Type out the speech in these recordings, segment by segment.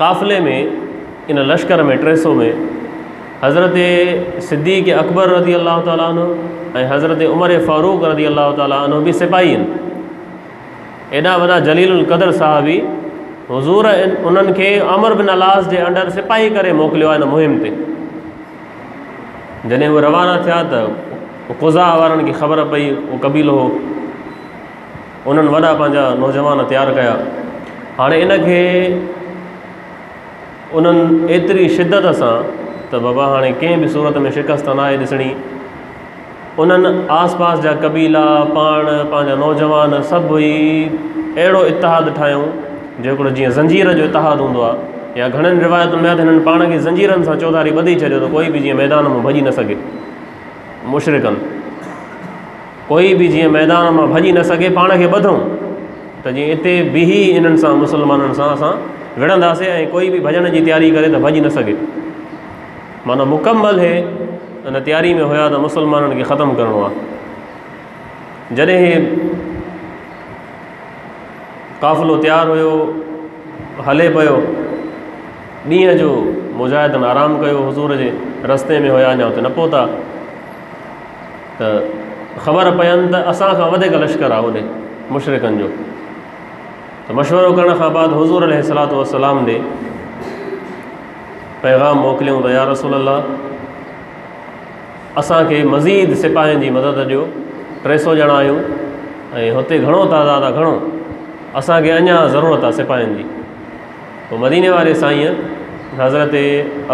काफ़िले में इन लश्कर में 300 में हज़रत सिद्दीक़ अकबर रज़ी अल्लाह ताला अन्हु ऐं हज़रत उमर फ़ारूक़ रज़ी अल्लाह ताला अन्हु बि सिपाही आहिनि। एॾा वॾा जलीलुल क़दर साहबी हुज़ूर उन्हनि खे अमर बिन अलास जे अंडर सिपाही करे मोकिलियो आहे इन मुहिम ते। जॾहिं उहे रवाना थिया त क़ुज़ा वारनि खे ख़बर पई, उहो कबीलो हो, उन्हनि वॾा पंहिंजा नौजवान तयारु कया। हाणे इनखे उन्हनि एतिरी शिदत सां त बाबा हाणे कंहिं बि सूरत में शिकस्त न आहे ॾिसणी। उन्हनि आस पास जा कबीला पाण पंहिंजा नौजवान सभु ई अहिड़ो इतिहादु ठाहियूं जेको जीअं ज़ंजीर जो इतिहादु हूंदो आहे, या घणनि रिवायतुनि में आहे त हिननि पाण खे ज़ंजीरनि सां चौधारी ॿधी छॾियो त कोई बि जीअं मैदान मां भॼी न सघे। मुशरिकनि कोई बि जीअं मैदान मां भॼी न सघे, पाण खे ॿधूं त जीअं हिते बीही इन्हनि सां मुसलमाननि सां असां विढ़ंदासीं ऐं कोई बि भॼण जी तयारी करे त भॼी न सघे। माना मुकमल हे इन तयारी में हुया त मुसलमाननि खे ख़तमु करिणो आहे। जॾहिं काफ़िलो तयारु हुयो, हले पियो, ॾींहं जो मुजाहिदनि आराम कयो, हुज़ूर जे रस्ते में हुया, अञा हुते न पहुता त ख़बर पयनि त असांखां वधीक लश्कर आहे होॾे मुशरिकनि जो। त मशवरो करण खां बाद हुज़ूर अलैहिस्सलातु वस्सलाम ॾे पैगाम मोकिलियूं त या रसूल अल्लाह, असांखे मज़ीद सिपाहियुनि जी मदद ॾियो। 300 ॼणा आहियूं ऐं हुते घणो तइदादु आहे, घणो, असांखे अञा ज़रूरत आहे सिपाहियुनि जी। पोइ मदीने वारे साईं हज़रत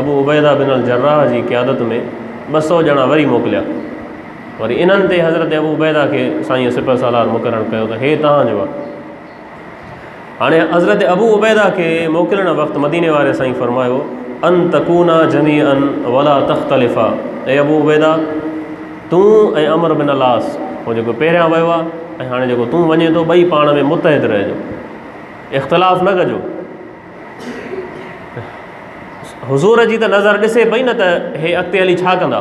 अबू उबैदा बिन अल जर्राह जी क़यादत में 200 ॼणा वरी मोकिलिया। वरी इन्हनि ते हज़रत अबू उबैदा खे साईं सिपह सालार मुक़ररु कयो त हे तव्हांजो आहे। हाणे हज़रत अबू उबैदा खे मोकिलण वक़्तु मदीने वारे साईं फरमायो अन तकूना जमी अन वला तख़्तलिफ़ा, ऐं अबू उबैदा तूं ऐं अमर बिन अलास, उहो जेको पहिरियां वियो आहे ऐं हाणे जेको तूं वञे थो, ॿई पाण में मुतहिद रहिजो, इख़्तिलाफ़ न कजो। हुज़ूर जी त नज़र ॾिसे पई न त हे अॻिते हली छा कंदा,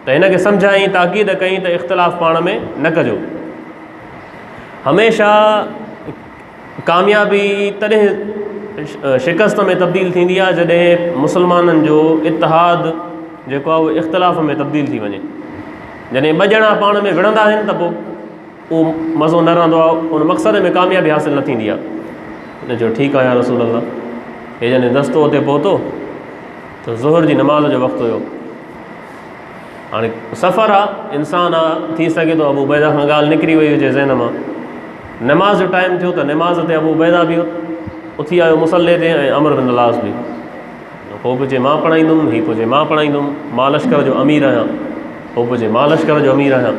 त हिनखे सम्झाई, ताक़ीद कई त इख़्तिलाफ़ पाण में न कजो। हमेशह कामयाबी तॾहिं शिकस्त में तब्दील थींदी आहे जॾहिं मुसलमाननि जो इतिहाद जेको आहे उहो इख़्तिलाफ़ में तब्दील थी वञे। जॾहिं ॿ ॼणा पाण में विढ़ंदा आहिनि त पोइ उहो मज़ो न रहंदो आहे, उन मक़सद में कामयाबी हासिलु न थींदी आहे। हिन जो ठीकु आहे या रसूल अल्लाह। हे जॾहिं दस्तो हुते पहुतो त ज़ुहर जी नमाज़ जो वक़्तु हुयो। हाणे सफ़र आहे, इंसानु आहे, थी सघे थो अबू उबैदा खां ॻाल्हि निकिरी वई हुजे ज़हन मां। नमाज़ जो टाइम थियो त नमाज़ ते अबू उबैदा बि उथी आयो मुसले ते ऐं अमर बिन अलास बि। हो बि चए मां पढ़ाईंदुमि, हीउ पोइ चए मां पढ़ाईंदुमि, मां लश्कर जो अमीर आहियां, हो बि चए मां लश्कर जो अमीर आहियां।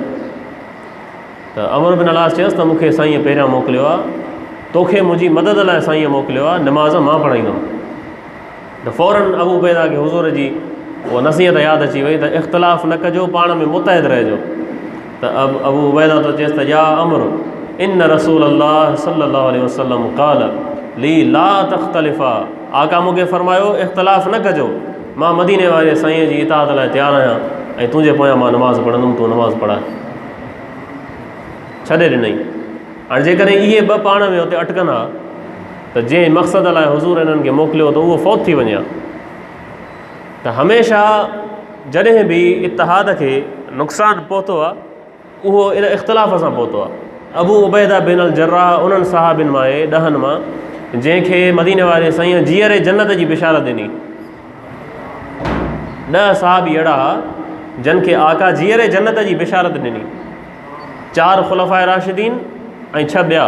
त अमर बिन अलास चयसि त मूंखे साईं पहिरियां मोकिलियो आहे, तोखे मुंहिंजी मदद लाइ साईं मोकिलियो आहे, नमाज़ मां पढ़ाईंदुमि। त फ़ौरन अबू उबैदा खे हुज़ूर जी उहा नसीहत यादि अची वई त इख़्तिलाफ़ न कजो, पाण में मुतहिद रहिजो। त अबू उबैदा तो चयसि त या अमर इन रसूल अल्लाह सल्लल्लाहु अलैहि वसल्लम क़ाल ली ला तख़्तलिफ़ा, आका मूंखे फरमायो इख़्तिलाफ़ न कजो, मां मदीने वारे साईं जी इताअत लाइ तयारु आहियां ऐं तुंहिंजे पोयां मां नमाज़ पढ़ंदुमि, तूं नमाज़ पढ़ाए। छॾे ॾिनई। हाणे जेकॾहिं इहे ॿ पाण में हुते अटकनि हा त जंहिं मक़सद लाइ हुज़ूर इन्हनि खे मोकिलियो त उहो फ़ौत थी वञे हा। त हमेशह जॾहिं बि इतिहाद खे नुक़सानु पहुतो आहे उहो इन इख़्तिलाफ़ सां पहुतो आहे। अबू उबैदा बिन अल जर्राह उन्हनि साहबिन मां 10 मां जंहिंखे मदीने वारे साईं जीअरे जन्नत जी बिशारत ॾिनी। 10 साहबी अहिड़ा जिन खे आका जीअरे जन्नत जी बिशारत ॾिनी। 4 ख़ुलफ़ाए राशिदीन ऐं 6 ॿिया।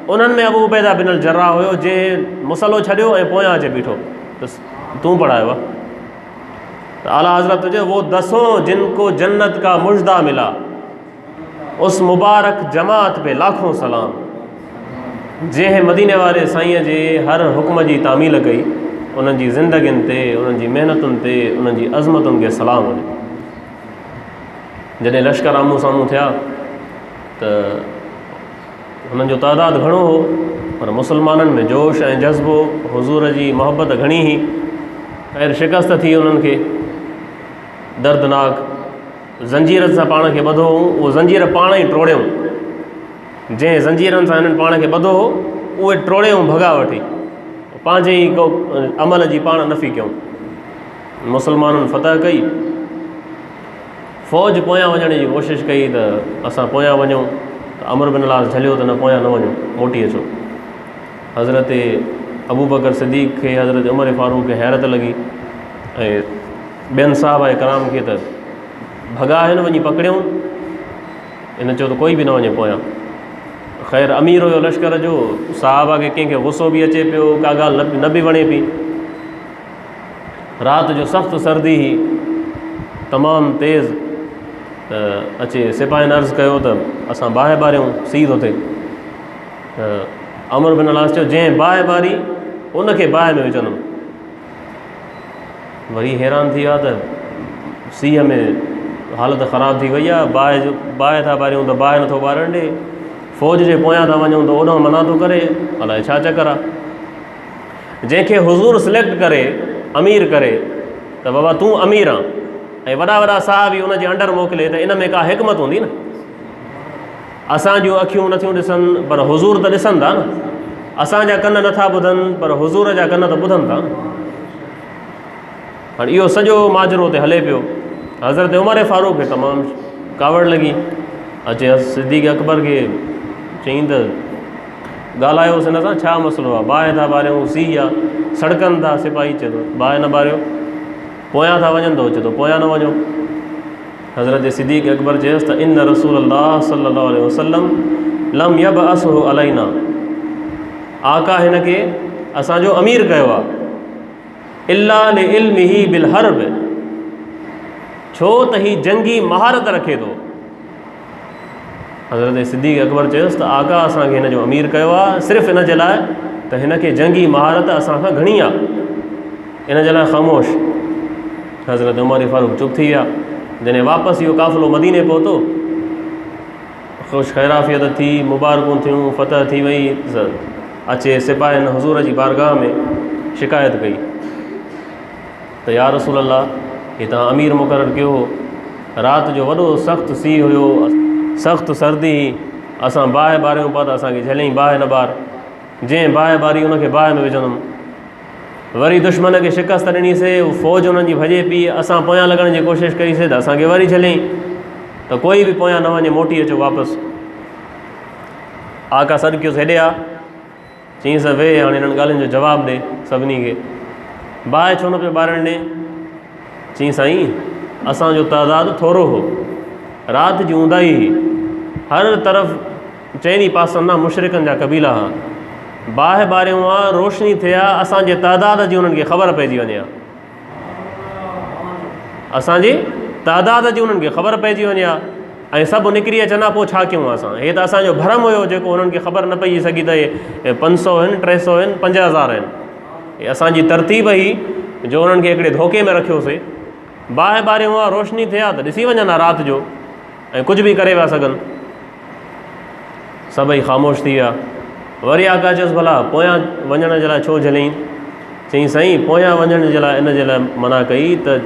उन्हनि में अबू उबैदा बिन अल जर्राह हुयो जंहिं मुसलो छॾियो ऐं पोयां अचे बीठो त तूं पढ़ायो आहे। तो आला हज़रत तुझे वो 10 जिनको जन्नत का मुजदा मिला, उस मुबारक जमात पे लाखों सलाम। जंहिं मदीने वारे साईं जे हर हुक्म जी तामील कई, उन्हनि जी ज़िंदगियुनि ते, उन्हनि जी महिनतुनि ते, उन्हनि जी अज़मतुनि खे सलाम हुजे। जॾहिं लश्कर आम्हूं साम्हूं थिया त हुननि जो तइदादु घणो हो, पर मुसलमाननि में जोश ऐं जज़्बो, हुज़ूर जी मोहबत घणी ही। ख़ैर शिकस्त थी उन्हनि खे, दर्दनाक ज़ंजीर सां पाण खे ॿधो हो, उहो ज़ंजीर पाण ई टोड़ियऊं। जंहिं ज़ंजीरनि सां हिननि पाण खे ॿधो हो उहे टोड़ियऊं भॻा वठी। पंहिंजे ई को अमल जी पाण नफ़ी कयूं। मुसलमाननि फतह कई, फ़ौज पोयां वञण जी कोशिशि कई त असां पोयां वञूं, त अमर बिन लास झलियो त न पोयां न वञूं, मोटी अचो। हज़रत अबू बकर सिद्दीक़ खे, हज़रत उमर फारूक खे हैरत लॻी ऐं ॿियनि साहबा कराम खे त भॻा हिन वञी पकड़ियऊं। इन चयो त कोई बि न वञे पोयां। ख़ैर अमीर हुयो लश्कर जो, साहबा खे कंहिंखे गुस्सो बि अचे पियो, का ॻाल्हि न बि वणे पई। राति जो सख़्तु सर्दी हुई, तमामु तेज़, त अचे सिपाहियुनि अर्ज़ु कयो त असां बाहि ॿारियूं, सीउ थो थिए। त अमर बिन लास चयो जंहिं बाहि ॿारी उनखे बाहि में विझंदुमि। वरी हैरान थी विया त सीउ में हालत ख़राबु थी वई आहे, बाहि था ॿारियूं त बाहि नथो ॿारणु ॾे, फ़ौज जे पोयां था वञूं त ओॾां मना थो करे, अलाए छा चकर आहे। जंहिंखे हुज़ूर सिलेक्ट करे अमीर करे त बाबा तूं अमीर आहे ऐं वॾा वॾा साहबी उनजे अंडर मोकिले, त इन में का हिकमत हूंदी न। असां जूं अखियूं नथियूं ॾिसनि पर हुज़ूर त ॾिसनि था न, असांजा कन नथा ॿुधनि पर हुज़ूर जा कन त ॿुधनि था न। हाणे इहो सॼो माजरो ते हले पियो। हज़रत उमर फारूक खे तमामु कावड़ लॻी, अचे सिद्दीक़ अकबर खे चईं त ॻाल्हायोसीं हिन सां, छा मसइलो आहे, बाहि था ॿारियूं, सीउ आहे, सड़कनि था, सिपाही चए थो बाहि न ॿारियो, पोयां था वञनि थो, चए थो पोयां न वञो। हज़रत सिद्दीक़ अकबर चयसि त इन रसूल अल्लाह सल्लल्लाहु अलैहि वसल्लम लम यबअसहु अलैना, आका हिन खे असांजो अमीर कयो आहे, इल्ला लिइल्मिही बिल हर्ब, छो त ही जंगी महारत रखे थो। हज़रत सिद्दीक़ अकबर चयुसि त आका असांखे हिन जो अमीर कयो आहे सिर्फ़ु इन जे लाइ त हिन खे जंगी महारत असां खां घणी आहे, इन जे लाइ ख़ामोश। हज़रत उमर फारूक चुप थी विया। जॾहिं वापसि इहो काफ़िलो मदीने पहुतो, ख़ुशि ख़ैराफ़ियत थी, मुबारकूं थियूं, फ़तह थी वई, अचे सिपाहियुनि हुज़ूर जी बारगाह में शिकायत कई त या रसूल अल्लाह, हे तव्हां अमीर मुक़ररु कयो हो, राति जो वॾो सख़्तु सीउ हुयो, सख़्तु सर्दी, असां बाहि ॿारियूं पिया त असांखे झलियईं बाहि न ॿार, जंहिं बाहि ॿारी उनखे बाहि में विझंदुमि। वरी दुश्मन खे शिकस्त ॾिनीसीं, फ़ौज उन्हनि जी भॼे पई, असां पोयां लॻण जी कोशिशि कईसीं त असांखे वरी झलियईं, त कोई बि पोयां न वञे, मोटी अचो वापसि। आका सॾु कयोसि हेॾे आहे, चईंसि वेह हाणे हिननि ॻाल्हियुनि जो जवाबु ॾे सभिनी खे, बाहि छो न पियो ॿारणु ॾे। चईं साईं असांजो तइदादु थोरो हो, राति जी ऊंदाही हुई, हर तरफ़ चइनी पासनि खां मुशरिकनि जा कबीला हुआ, बाहि ॿारियूं आहे, रोशनी थिए आहे, असांजे तइदाद जी उन्हनि खे ख़बर पइजी वञे, असांजी तइदाद जी उन्हनि खे ख़बर पइजी वञे ऐं सभु निकिरी अचनि हा, पोइ छा कयूं असां। हे त असांजो भरम हुयो जेको उन्हनि खे ख़बर न पइजी सघी त हे 500 आहिनि, 300 आहिनि, 50,000 आहिनि। हे असांजी तरतीब हुई जो उन्हनि खे हिकिड़े धोखे में रखियोसीं। बाहि ॿारियूं आहे, रोशनी थिए त ॾिसी वञनि हा राति जो ऐं कुझु बि करे पिया सघनि। सभई ख़ामोश थी विया। वरी आका चयोसि भला पोयां वञण जे लाइ छो झलियईं। चईं साईं पोयां वञण जे लाइ इन जे लाइ मना कई त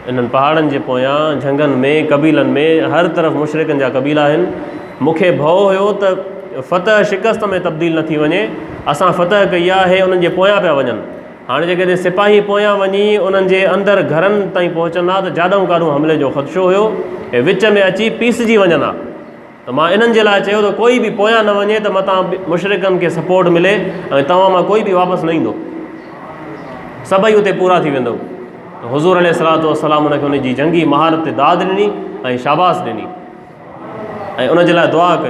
इन्हनि पहाड़नि जे पोयां झंगनि में कबीलनि में हर तरफ़ मुशरिकनि जा कबीला आहिनि। मूंखे भउ हुयो त फ़तह शिकस्त में तब्दील न थी वञे, असां फ़तह कई आहे, उन्हनि जे पोयां पिया वञनि। हाणे जेकॾहिं सिपाही पोयां वञी उन्हनि जे अंदरि घरनि ताईं पहुचंदा त जाॾूं काॾूं हमले जो ख़दशो हुयो ऐं विच में अची पीसजी वञनि हा। त मां इन्हनि जे लाइ चयो त कोई बि पोयां न वञे त मतां मुशरिकनि खे सपोर्ट मिले ऐं तव्हां मां कोई बि वापसि न ईंदो, सभई उते पूरा थी वेंदो। हुज़ूर अलैहिस्सलातु वस्सलाम उनखे उनजी जंगी महारत ते दाद ॾिनी ऐं शाबाश ॾिनी ऐं उन जे लाइ दुआ कई।